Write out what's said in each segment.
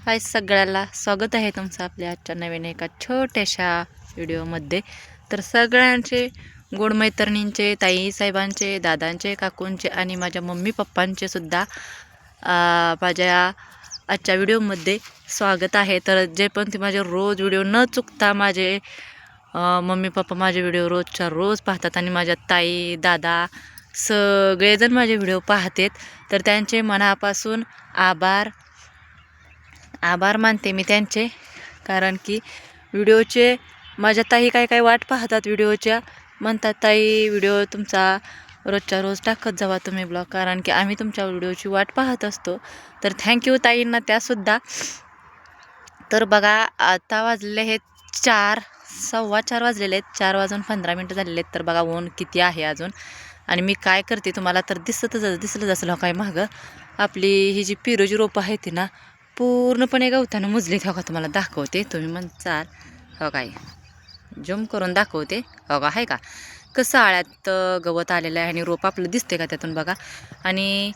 हाय सगळ्याला स्वागत आहे तुमचं आपल्या आजच्या नवीन एका छोट्याशा व्हिडिओमध्ये. तर सगळ्यांचे गोड मैत्रिणींचे, ताई साहेबांचे, दादांचे, काकूंचे आणि माझ्या मम्मी पप्पांचे सुद्धा माझ्या आजच्या व्हिडिओमध्ये स्वागत आहे. तर जे पण ते माझे रोज व्हिडिओ न चुकता माझे मम्मी पप्पा माझे व्हिडिओ रोजच्या रोज पाहतात आणि माझ्या ताई दादा सगळेजण माझे व्हिडिओ पाहतात. तर त्यांचे मनापासून आभार आभार मानते मी त्यांचे. कारण की व्हिडिओचे माझ्या ताई काय काय वाट पाहतात व्हिडिओच्या. म्हणतात ताई व्हिडिओ तुमचा रोजच्या रोज टाकत जावा तुम्ही ब्लॉग, कारण की आम्ही तुमच्या व्हिडिओची वाट पाहत असतो. तर थँक्यू ताईंना त्यासुद्धा. तर बघा आता वाजले हे 4:15 वाजलेले आहेत. 4:15 झालेले आहेत. तर बघा ऊन किती आहे अजून. आणि मी काय करते तुम्हाला तर दिसलं असेल काय मागं आपली ही जी पिरोजी रोपं आहे ती ना पूर्णपणे गवतानं मुजलीत. हो का तुम्हाला दाखवते. तुम्ही म्हणसाल हो काय जूम करून दाखवते. हो का आहे का कसं आळ्यात गवत आलेलं आहे आणि रोप आपलं दिसते का त्यातून बघा. आणि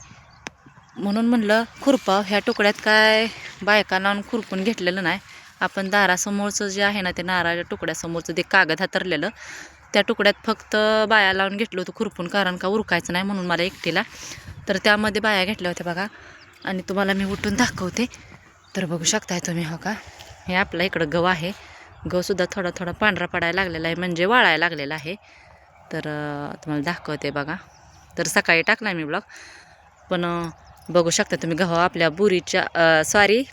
म्हणून म्हणलं खुरपाव ह्या तुकड्यात काय बायका लावून खुरपून घेतलेलं नाही. आपण दारासमोरचं जे आहे ना ते नारळाच्या तुकड्यासमोरचं ते कागद हातरलेलं त्या तुकड्यात फक्त बाया लावून घेतलं होतं खुरपून, कारण का उरकायचं नाही म्हणून मला एकटीला. तर त्यामध्ये बाया घेतल्या होत्या बघा. आणि तुम्हाला मी उठून दाखवते. तर बघू शकताय तुम्ही हो का हे आपला इकडं गव आहे. गवसुद्धा थोडा थोडा पांढरा पडायला लागलेला आहे, म्हणजे वाळायला लागलेला आहे. तर तुम्हाला दाखवते बघा. तर सकाळी टाकला मी ब्लॉग, पण बघू शकता तुम्ही गव्हा आपल्या बुरीच्या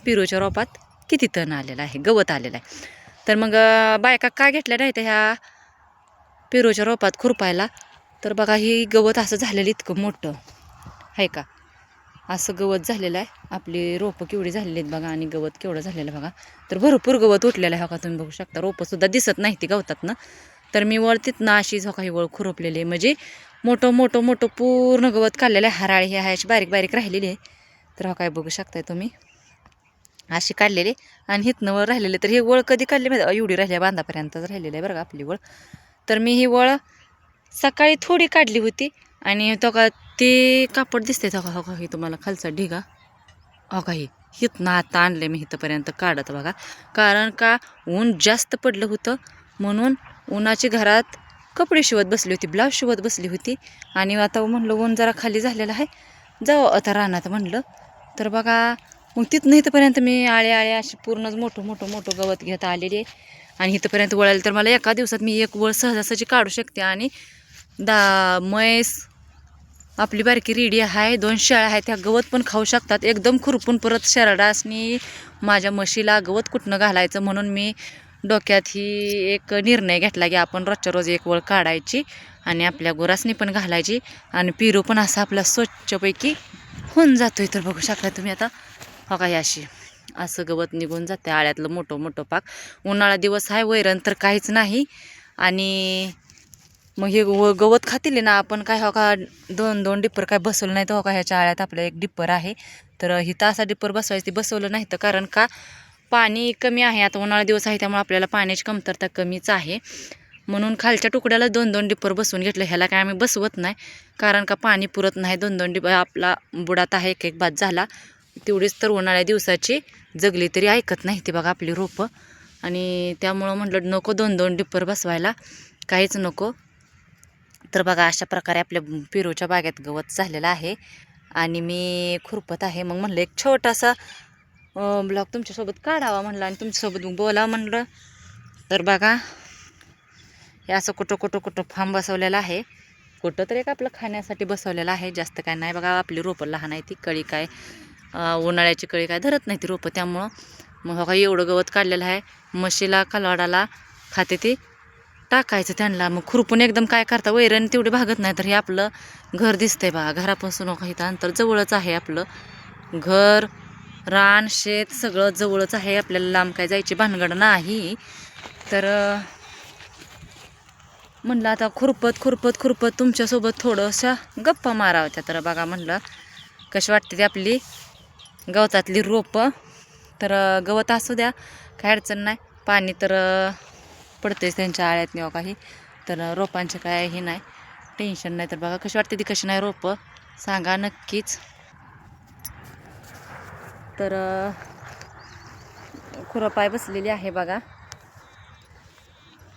पिरूच्या रोपात किती तण आलेला आहे, गवत आलेलं आहे. तर मग बायका काय घेतल्या नाही तर ह्या पिरूच्या रोपात खुरपायला. तर बघा ही गवत असं झालेलं इतकं मोठं आहे का, असं गवत झालेलं आहे. आपली रोपं केवढी झालेली आहेत बघा आणि गवत केवढं झालेलं आहे बघा. तर भरपूर गवत उठलेलं आहे हो का तुम्ही बघू शकता. रोपंसुद्धा दिसत नाही ती गवतात ना. तर मी वळतीत ना अशीच हो का ही वळ खुरपलेली आहे, म्हणजे मोठं मोठं मोठं पूर्ण गवत काढलेलं आहे. हराळी हे आहे अशी बारीक बारीक राहिलेली आहे. तर हो काय बघू शकताय तुम्ही अशी काढलेली. आणि हितनं वळ राहिलेले. तर ही वळ कधी काढली माहिती एवढी राहिली बांधापर्यंतच राहिलेली आहे बरं का आपली वळ. तर मी ही वळ सकाळी थोडी काढली होती. आणि तो का ते कापड दिसते हो का ही तुम्हाला खालचा ढिगा हो का ही हितनं आता आणले मी इथंपर्यंत काढत बघा. कारण का ऊन जास्त पडलं होतं म्हणून उन्हाची घरात कपडे शिवत बसली होती, ब्लाऊज शिवत बसली होती. आणि आता म्हणलं ऊन जरा खाली झालेलं आहे, जाऊ आता रानात म्हणलं. तर बघा मग तिथनं इथंपर्यंत मी आळे आळे अशी पूर्णच मोठं मोठं मोठं गवत घेत आलेली आहे. आणि इथंपर्यंत वळायला तर मला एका दिवसात मी एक वळ सहजासहजी काढू शकते. आणि म्हैस आपली बारकी रेडी आहे, 2 शेळ्या आहेत, त्या गवत पण खाऊ शकतात एकदम खुरपून. परत शरडासनी माझ्या म्हशीला गवत कुठनं घालायचं म्हणून मी डोक्यात ही एक निर्णय घेतला की आपण रोजच्या रोज एक वळ काढायची आणि आपल्या गुरासनी पण घालायची आणि पिरू पण असा आपला स्वच्छपैकी होऊन जातोय. तर बघू शकता तुम्ही आता हो का अशी असं गवत निघून जाते आळ्यातलं मोठं मोठं पाक. उन्हाळा दिवस आहे, वैरण तर काहीच नाही. आणि मग हे गवत खातील ना आपण काय हो का 2-2 डिप्पर काय बसवलं नाही तर हो का ह्याच्या आळ्यात आपलं एक डिप्पर आहे. तर हिथं असा डिप्पर बसवायचं ते बसवलं नाही तर कारण का पाणी कमी आहे. आता उन्हाळा दिवस आहे त्यामुळे आपल्याला पाण्याची कमतरता कमीच आहे. म्हणून खालच्या तुकड्याला 2-2 डिप्पर बसवून घेतलं. ह्याला काय आम्ही बसवत नाही कारण का पाणी पुरत नाही. 2-2 डिप्पर आपला बुडात आहे, एक बाद झाला तेवढीच तर उन्हाळ्या दिवसाची जगली तरी ऐकत नाही ती बघा आपली रोपं. आणि त्यामुळं म्हटलं नको 2-2 डिप्पर बसवायला, काहीच नको. तर बघा अशा प्रकारे आपल्या पिरूच्या बागेत गवत झालेलं आहे आणि मी खुरपत आहे. मग म्हणलं एक छोटासा ब्लॉग तुमच्यासोबत काढावा म्हणलं आणि तुमच्यासोबत बोलावं म्हणलं. तर बघा हे असं कुठं कुठं कुठं फार्म बसवलेलं आहे, कुठं तरी एक आपलं खाण्यासाठी बसवलेलं आहे, जास्त काय नाही. बघा आपली रोपं लहान आहे, ती कळी काय उन्हाळ्याची कळी काय धरत नाही ती रोपं, त्यामुळं मग बघा एवढं गवत काढलेलं आहे. म्हशीला कालवाडाला खाते ती टाकायचं त्यांना. मग खुरपून एकदम काय करता वैरण तेवढी भागत नाही. तर हे आपलं घर दिसतंय बघा, घरापासून इथं अंतर जवळच आहे. आपलं घर रान शेत सगळं जवळच आहे, आपल्याला लांब काय जायची भानगड नाही. तर म्हणलं आता खुरपत खुरपत खुरपत तुमच्यासोबत थोडंसं गप्पा मारावत्या. तर बघा म्हणलं कशी वाटते ती आपली गवतातली रोपं. तर गवत असू द्या काय अडचण नाही, पाणी तर पडतेच त्यांच्या आळ्यात नाही काही. तर रोपांचे काय हे नाही, टेन्शन नाही. तर बघा कशी वाटते ती कशी नाही रोपं सांगा नक्कीच. तर खुरपाय बसलेली आहे बघा.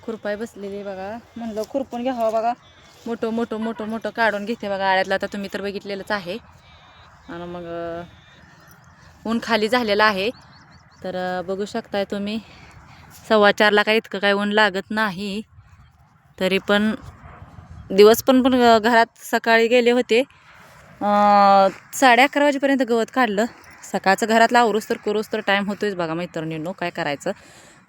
खुरपाय बसलेली बघा. म्हणलं खुरपून घ्यावं बघा. मोठं मोठं मोठं मोठं काढून घेते बघा आळ्यातलं. आता तुम्ही तर बघितलेलंच आहे. आणि मग ऊन खाली झालेलं आहे. तर बघू शकताय तुम्ही 4:15ला काय इतकं काय ऊन लागत नाही. तरी पण दिवस पण घरात सकाळी गेले होते. 11:30 वाजेपर्यंत गवत काढलं. सकाळचं घरातलं आवरूस तर करूस तर टाईम होतोच बघा मैत्रिणींनो. काय करायचं.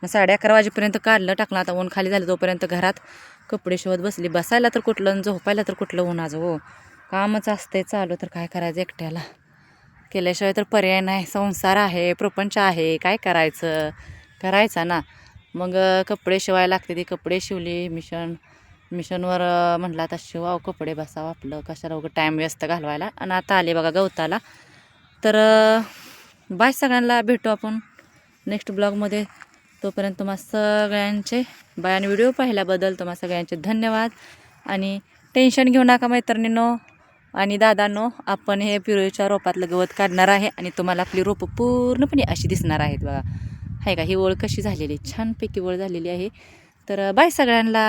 11:30 वाजेपर्यंत काढलं टाकलं. आता ऊन खाली झालं तोपर्यंत घरात कपडे शिवत बसली. बसायला तर कुठलं झोपायला तर कुठलं उन्हाचं हो. कामच असते चालू तर काय करायचं एकट्याला. केल्याशिवाय तर पर्याय नाही. संसार आहे, प्रपंच आहे, काय करायचं. करायचं ना. मग कपडे शिवायला लागते. ती कपडे शिवली. मिशनवर म्हटलं आता शिवावं कपडे बसावं आपलं. कशाला उगं टाईम व्यस्त घालवायला. आणि आता आले बघा गवताला. तर बाय सगळ्यांना. भेटू आपण नेक्स्ट ब्लॉगमध्ये. तोपर्यंत तुम्हा सगळ्यांचे बाय. आणि व्हिडिओ पाहिल्याबद्दल तुम्हा सगळ्यांचे धन्यवाद. आणि टेन्शन घेऊ नका मैत्रिणींनो आणि दादांनो. आपण हे पिरूच्या रोपातलं गवत काढणार आहे आणि तुम्हाला आपली रोपं पूर्णपणे अशी दिसणार आहेत बघा. आहे का ही ओळ कशी झालेली छानपैकी ओळ झालेली आहे. तर बाय सगळ्यांना.